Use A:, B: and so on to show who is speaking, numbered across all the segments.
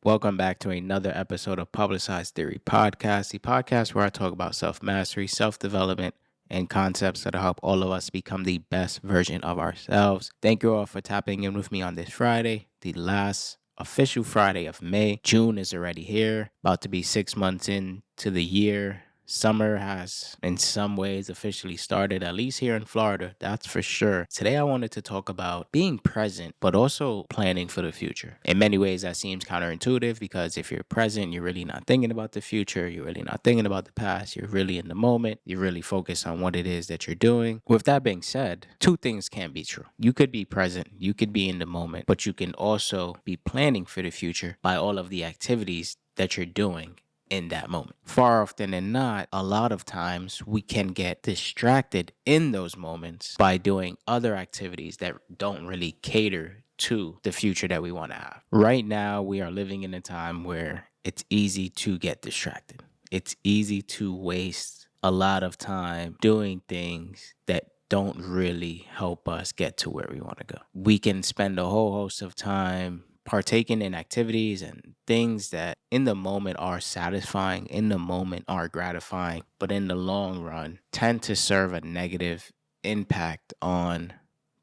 A: Welcome back to another episode of Publicized Theory Podcast, the podcast where I talk about self mastery, self development, and concepts that help all of us become the best version of ourselves. Thank you all for tapping in with me on this Friday, the last official Friday of May. June is already here, about to be 6 months into the year. Summer has, in some ways, officially started, at least here in Florida, that's for sure. Today, I wanted to talk about being present, but also planning for the future. In many ways, that seems counterintuitive because if you're present, you're really not thinking about the future, you're really not thinking about the past, you're really in the moment, you're really focused on what it is that you're doing. With that being said, two things can be true. You could be present, you could be in the moment, but you can also be planning for the future by all of the activities that you're doing in that moment. Far often than not, a lot of times we can get distracted in those moments by doing other activities that don't really cater to the future that we want to have. Right now, we are living in a time where it's easy to get distracted. It's easy to waste a lot of time doing things that don't really help us get to where we want to go. We can spend a whole host of time partaking in activities and things that in the moment are satisfying, in the moment are gratifying, but in the long run tend to serve a negative impact on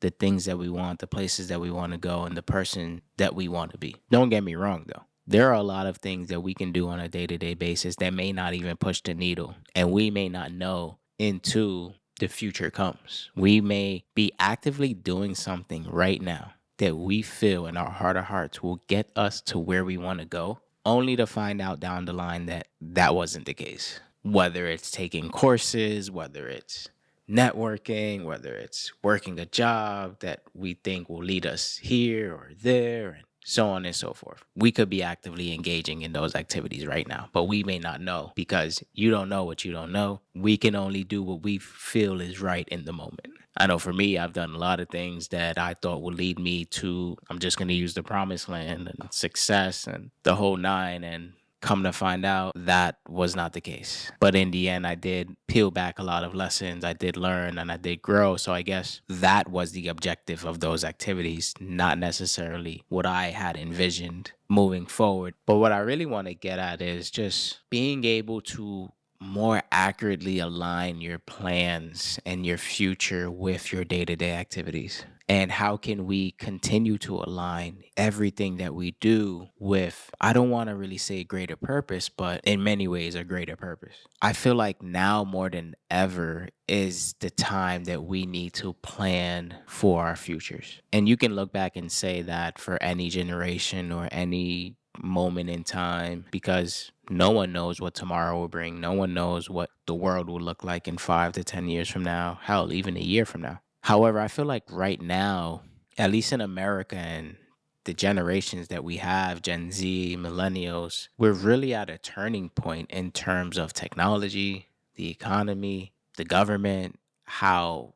A: the things that we want, the places that we want to go, and the person that we want to be. Don't get me wrong though. There are a lot of things that we can do on a day-to-day basis that may not even push the needle, and we may not know until the future comes. We may be actively doing something right now that we feel in our heart of hearts will get us to where we want to go, only to find out down the line that that wasn't the case. Whether it's taking courses, whether it's networking, whether it's working a job that we think will lead us here or there, and so on and so forth. We could be actively engaging in those activities right now, but we may not know because you don't know what you don't know. We can only do what we feel is right in the moment. I know for me, I've done a lot of things that I thought would lead me to, I'm just going to use the promised land and success and the whole nine. And come to find out that was not the case. But in the end, I did peel back a lot of lessons. I did learn and I did grow. So I guess that was the objective of those activities, not necessarily what I had envisioned moving forward. But what I really want to get at is just being able to more accurately align your plans and your future with your day-to-day activities. And how can we continue to align everything that we do with, I don't want to really say greater purpose, but in many ways a greater purpose. I feel like now more than ever is the time that we need to plan for our futures. And you can look back and say that for any generation or any moment in time because no one knows what tomorrow will bring. No one knows what the world will look like in 5 to 10 years from now. Hell, even a year from now. However, I feel like right now, at least in America and the generations that we have, Gen Z, millennials, we're really at a turning point in terms of technology, the economy, the government, how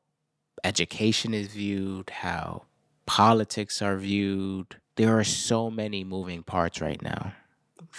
A: education is viewed, how politics are viewed. There are so many moving parts right now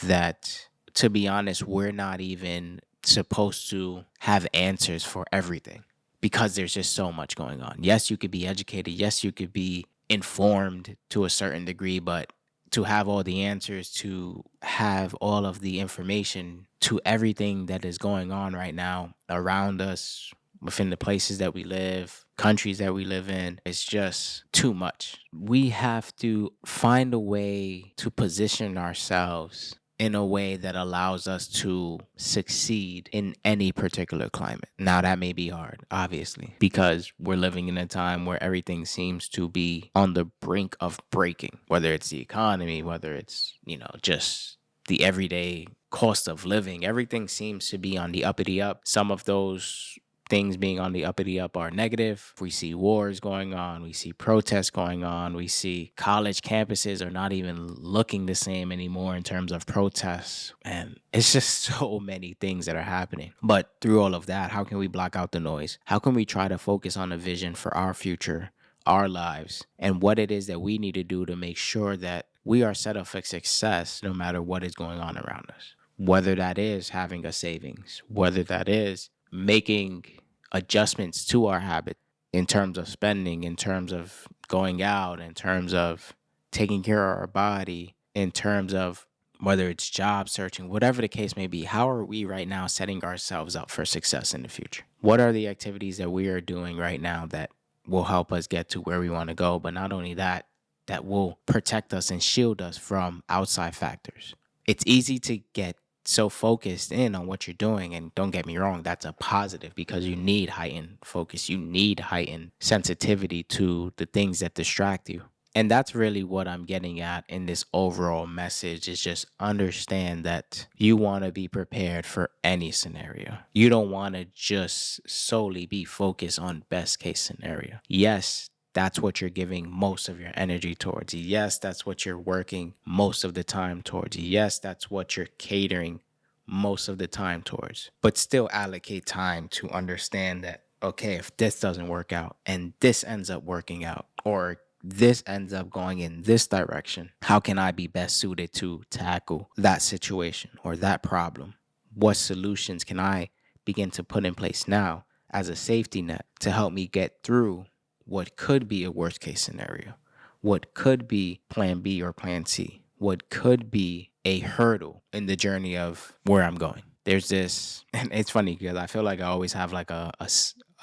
A: that, to be honest, we're not even supposed to have answers for everything because there's just so much going on. Yes, you could be educated. Yes, you could be informed to a certain degree, but to have all the answers, to have all of the information to everything that is going on right now around us, within the places that we live, countries that we live in, it's just too much. We have to find a way to position ourselves in a way that allows us to succeed in any particular climate. Now, that may be hard, obviously, because we're living in a time where everything seems to be on the brink of breaking, whether it's the economy, whether it's, just the everyday cost of living. Everything seems to be on the uppity up. Some of those things being on the uppity up are negative. We see wars going on. We see protests going on. We see college campuses are not even looking the same anymore in terms of protests. And it's just so many things that are happening. But through all of that, how can we block out the noise? How can we try to focus on a vision for our future, our lives, and what it is that we need to do to make sure that we are set up for success no matter what is going on around us? Whether that is having a savings, whether that is making adjustments to our habit in terms of spending, in terms of going out, in terms of taking care of our body, in terms of whether it's job searching, whatever the case may be, how are we right now setting ourselves up for success in the future? What are the activities that we are doing right now that will help us get to where we want to go? But not only that, that will protect us and shield us from outside factors. It's easy to get so focused in on what you're doing. And don't get me wrong, that's a positive because you need heightened focus. You need heightened sensitivity to the things that distract you. And that's really what I'm getting at in this overall message is just understand that you want to be prepared for any scenario. You don't want to just solely be focused on best case scenario. Yes, that's what you're giving most of your energy towards. Yes, that's what you're working most of the time towards. Yes, that's what you're catering most of the time towards. But still allocate time to understand that, okay, if this doesn't work out and this ends up working out, or this ends up going in this direction, how can I be best suited to tackle that situation or that problem? What solutions can I begin to put in place now as a safety net to help me get through what could be a worst case scenario, what could be plan B or plan C, what could be a hurdle in the journey of where I'm going. There's this, and it's funny because I feel like I always have like a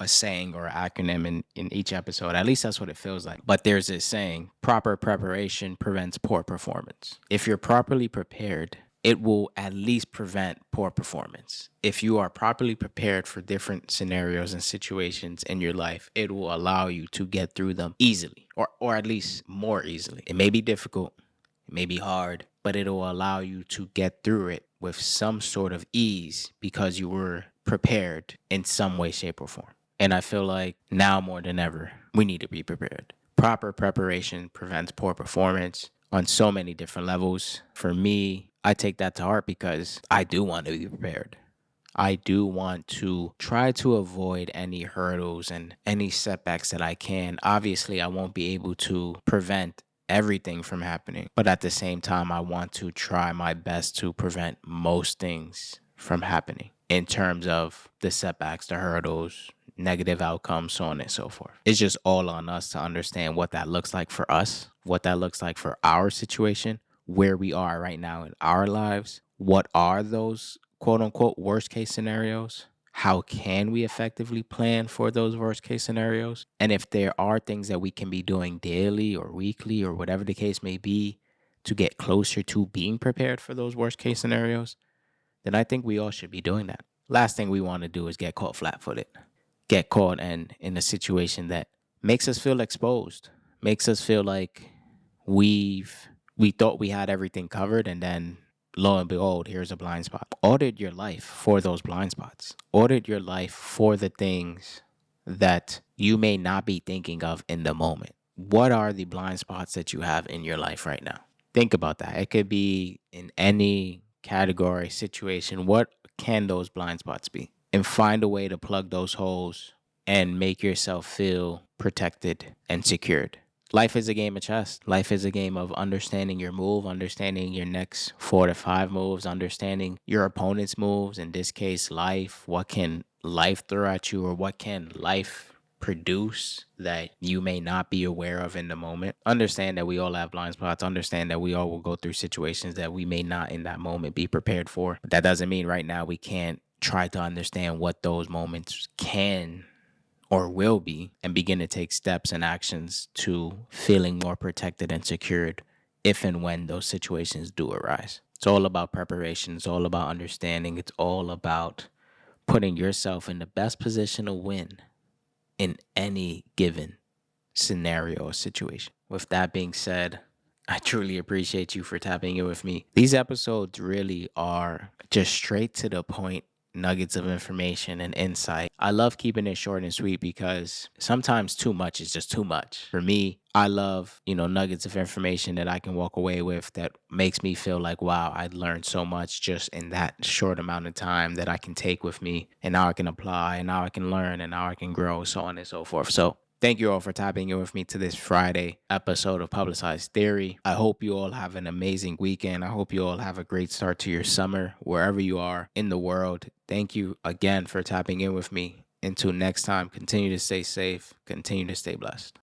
A: saying or acronym in each episode. At least that's what it feels like. But there's this saying, proper preparation prevents poor performance. If you're properly prepared, it will at least prevent poor performance. If you are properly prepared for different scenarios and situations in your life, it will allow you to get through them easily, or at least more easily. It may be difficult, it may be hard, but it'll allow you to get through it with some sort of ease because you were prepared in some way, shape, or form. And I feel like now more than ever, we need to be prepared. Proper preparation prevents poor performance on so many different levels. For me, I take that to heart because I do want to be prepared. I do want to try to avoid any hurdles and any setbacks that I can. Obviously, I won't be able to prevent everything from happening, but at the same time, I want to try my best to prevent most things from happening in terms of the setbacks, the hurdles, negative outcomes, so on and so forth. It's just all on us to understand what that looks like for us, what that looks like for our situation, where we are right now in our lives. What are those quote unquote worst case scenarios? How can we effectively plan for those worst case scenarios? And if there are things that we can be doing daily or weekly or whatever the case may be to get closer to being prepared for those worst case scenarios, then I think we all should be doing that. Last thing we want to do is get caught flat footed, get caught in a situation that makes us feel exposed, makes us feel like we thought we had everything covered, and then lo and behold, here's a blind spot. Audit your life for those blind spots. Audit your life for the things that you may not be thinking of in the moment. What are the blind spots that you have in your life right now? Think about that. It could be in any category, situation. What can those blind spots be? And find a way to plug those holes and make yourself feel protected and secured. Life is a game of chess. Life is a game of understanding your move, understanding your next 4 to 5 moves, understanding your opponent's moves. In this case, life. What can life throw at you, or what can life produce that you may not be aware of in the moment? Understand that we all have blind spots. Understand that we all will go through situations that we may not in that moment be prepared for. But that doesn't mean right now we can't try to understand what those moments can or will be and begin to take steps and actions to feeling more protected and secured if and when those situations do arise. It's all about preparation. It's all about understanding. It's all about putting yourself in the best position to win in any given scenario or situation. With that being said, I truly appreciate you for tapping in with me. These episodes really are just straight to the point nuggets of information and insight. I love keeping it short and sweet because sometimes too much is just too much. For me, I love, nuggets of information that I can walk away with that makes me feel like, wow, I learned so much just in that short amount of time that I can take with me, and now I can apply, and now I can learn, and now I can grow, so on and so forth. So thank you all for tapping in with me to this Friday episode of Publicized Theory. I hope you all have an amazing weekend. I hope you all have a great start to your summer, wherever you are in the world. Thank you again for tapping in with me. Until next time, continue to stay safe, continue to stay blessed.